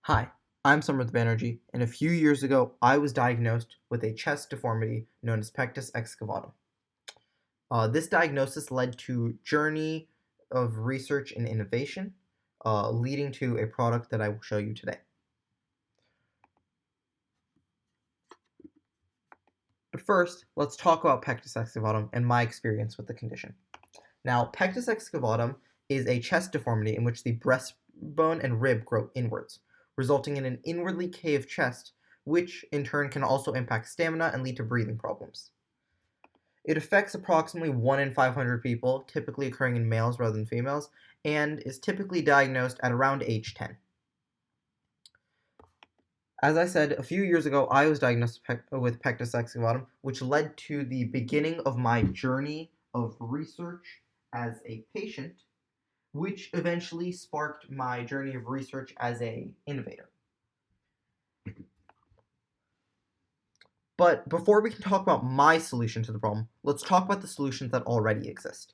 Hi, I'm Samrat Banerjee, and a few years ago I was diagnosed with a chest deformity known as pectus excavatum. This diagnosis led to journey of research and innovation, leading to a product that I will show you today. But first, let's talk about pectus excavatum and my experience with the condition. Now, pectus excavatum is a chest deformity in which the breastbone and rib grow inwards, resulting in an inwardly caved chest, which in turn can also impact stamina and lead to breathing problems. It affects approximately 1 in 500 people, typically occurring in males rather than females, and is typically diagnosed at around age 10. As I said, a few years ago, I was diagnosed with pectus excavatum, which led to the beginning of my journey of research as a patient, which eventually sparked my journey of research as an innovator. But before we can talk about my solution to the problem, let's talk about the solutions that already exist.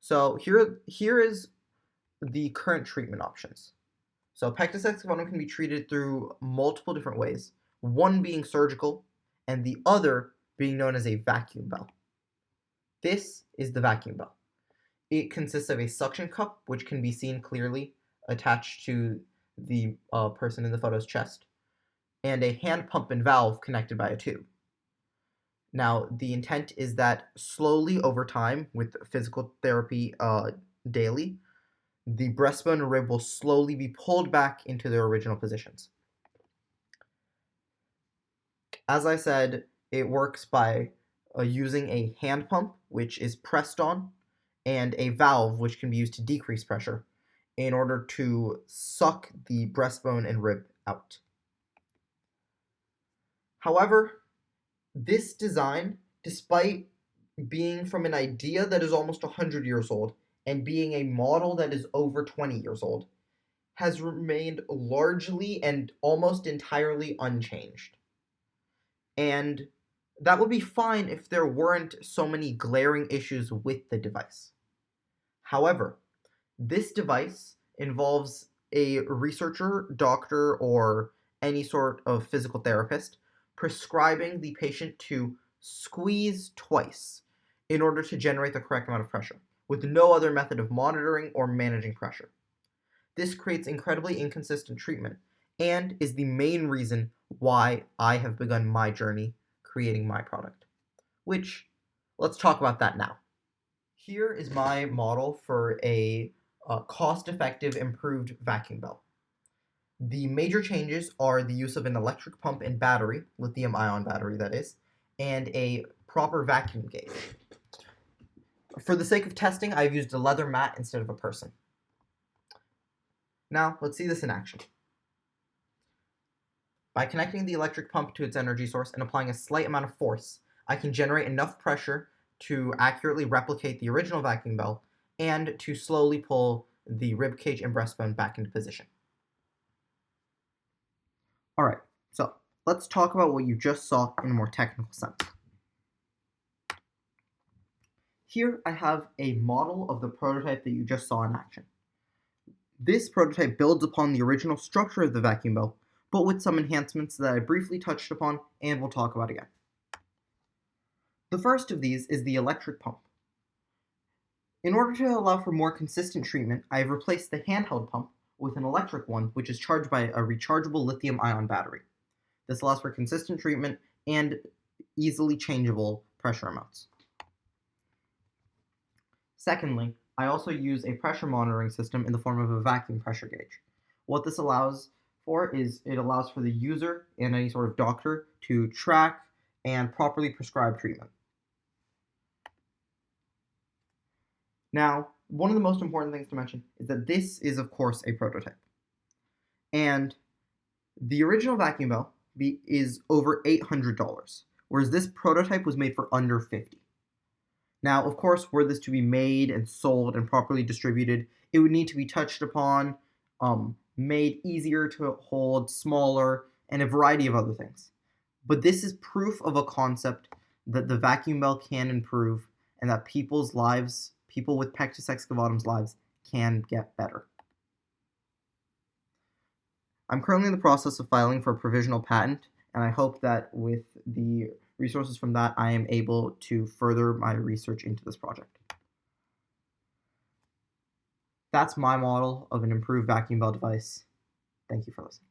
So here is the current treatment options. So pectus excavatum can be treated through multiple different ways, one being surgical and the other being known as a vacuum bell. This is the vacuum bell. It consists of a suction cup, which can be seen clearly attached to the person in the photo's chest, and a hand pump and valve connected by a tube. Now, the intent is that slowly over time, with physical therapy daily, the breastbone and rib will slowly be pulled back into their original positions. As I said, it works by using a hand pump, which is pressed on, and a valve, which can be used to decrease pressure in order to suck the breastbone and rib out. However, this design, despite being from an idea that is almost 100 years old and being a model that is over 20 years old, has remained largely and almost entirely unchanged. And that would be fine if there weren't so many glaring issues with the device. However, this device involves a researcher, doctor, or any sort of physical therapist prescribing the patient to squeeze twice in order to generate the correct amount of pressure, with no other method of monitoring or managing pressure. This creates incredibly inconsistent treatment and is the main reason why I have begun my journey creating my product. Which, let's talk about that now. Here is my model for a cost-effective improved vacuum bell. The major changes are the use of an electric pump and battery, lithium-ion battery that is, and a proper vacuum gauge. For the sake of testing, I've used a leather mat instead of a person. Now, let's see this in action. By connecting the electric pump to its energy source and applying a slight amount of force, I can generate enough pressure to accurately replicate the original vacuum bell and to slowly pull the rib cage and breastbone back into position. Alright, so let's talk about what you just saw in a more technical sense. Here I have a model of the prototype that you just saw in action. This prototype builds upon the original structure of the vacuum bell, but with some enhancements that I briefly touched upon and will talk about again. The first of these is the electric pump. In order to allow for more consistent treatment, I have replaced the handheld pump with an electric one, which is charged by a rechargeable lithium-ion battery. This allows for consistent treatment and easily changeable pressure amounts. Secondly, I also use a pressure monitoring system in the form of a vacuum pressure gauge. What this allows for is it allows for the user and any sort of doctor to track and properly prescribe treatment. Now, one of the most important things to mention is that this is, of course, a prototype. And the original vacuum bell is over $800, whereas this prototype was made for under $50. Now, of course, were this to be made and sold and properly distributed, it would need to be touched upon, made easier to hold, smaller, and a variety of other things. But this is proof of a concept that the vacuum bell can improve and that people's lives, people with pectus excavatum's lives, can get better. I'm currently in the process of filing for a provisional patent, and I hope that with the resources from that, I am able to further my research into this project. That's my model of an improved vacuum bell device. Thank you for listening.